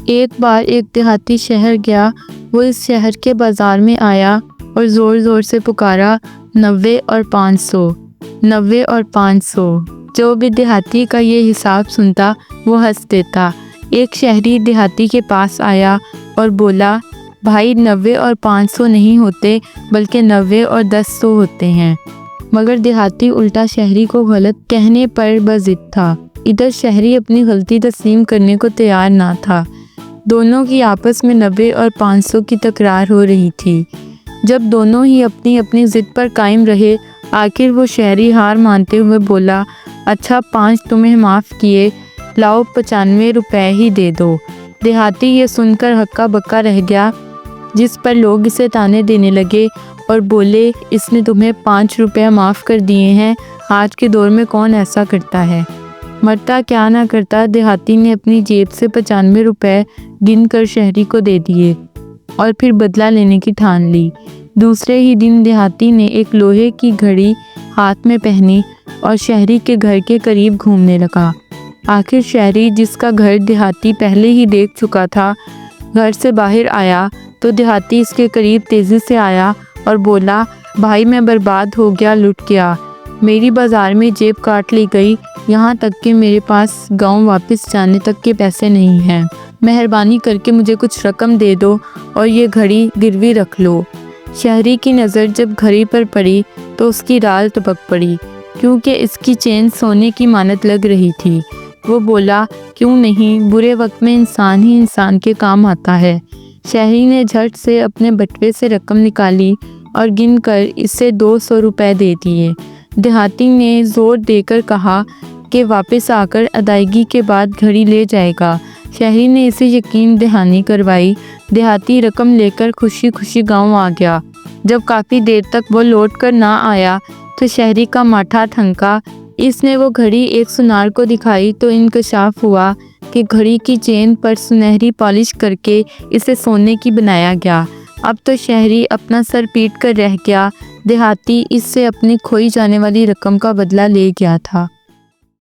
ایک بار ایک دیہاتی شہر گیا۔ وہ اس شہر کے بازار میں آیا اور زور زور سے پکارا، 90 اور 500، 90 اور 500۔ جو بھی دیہاتی کا یہ حساب سنتا وہ ہنس دیتا۔ ایک شہری دیہاتی کے پاس آیا اور بولا، بھائی 90 اور 500 نہیں ہوتے بلکہ 90 اور 100 ہوتے ہیں۔ مگر دیہاتی الٹا شہری کو غلط کہنے پر بضد تھا۔ ادھر شہری اپنی غلطی تسلیم کرنے کو تیار نہ تھا۔ دونوں کی آپس میں 90 اور 500 کی تکرار ہو رہی تھی۔ جب دونوں ہی اپنی اپنی ضد پر قائم رہے، آخر وہ شہری ہار مانتے ہوئے بولا، اچھا 5 تمہیں معاف کیے، لاؤ 95 روپے ہی دے دو۔ دیہاتی یہ سن کر ہکا بکا رہ گیا، جس پر لوگ اسے تانے دینے لگے اور بولے، اس نے تمہیں 5 روپے معاف کر دیے ہیں، آج کے دور میں کون ایسا کرتا ہے؟ مرتا کیا نہ کرتا، دیہاتی نے اپنی جیب سے 95 روپے گن کر شہری کو دے دیے اور پھر بدلہ لینے کی ٹھان لی۔ دوسرے ہی دن دیہاتی نے ایک لوہے کی گھڑی ہاتھ میں پہنی اور شہری کے گھر کے قریب گھومنے لگا۔ آخر شہری، جس کا گھر دیہاتی پہلے ہی دیکھ چکا تھا، گھر سے باہر آیا تو دیہاتی اس کے قریب تیزی سے آیا اور بولا، بھائی میں برباد ہو گیا، لٹ گیا، میری بازار میں جیب کاٹ لی گئی، یہاں تک کہ میرے پاس گاؤں واپس جانے تک کے پیسے نہیں ہیں، مہربانی کر کے مجھے کچھ رقم دے دو اور یہ گھڑی گروی رکھ لو۔ شہری کی نظر جب گھڑی پر پڑی تو اس کی رال ٹپک پڑی، کیونکہ اس کی چین سونے کی مانت لگ رہی تھی۔ وہ بولا، کیوں نہیں، برے وقت میں انسان ہی انسان کے کام آتا ہے۔ شہری نے جھٹ سے اپنے بٹوے سے رقم نکالی اور گن کر اسے 200 روپے دے دیے۔ دیہاتی نے زور دے کر کہا کہ واپس آ کر ادائیگی کے بعد گھڑی لے جائے گا۔ شہری نے اسے یقین دہانی کروائی۔ دیہاتی رقم لے کر خوشی خوشی گاؤں آ گیا۔ جب کافی دیر تک وہ لوٹ کر نہ آیا تو شہری کا ماتھا ٹھنکا۔ اس نے وہ گھڑی ایک سونار کو دکھائی تو انکشاف ہوا کہ گھڑی کی چین پر سنہری پالش کر کے اسے سونے کی بنایا گیا۔ اب تو شہری اپنا سر پیٹ کر رہ گیا۔ دیہاتی اس سے اپنی کھوئی جانے والی رقم کا بدلہ لے گیا تھا۔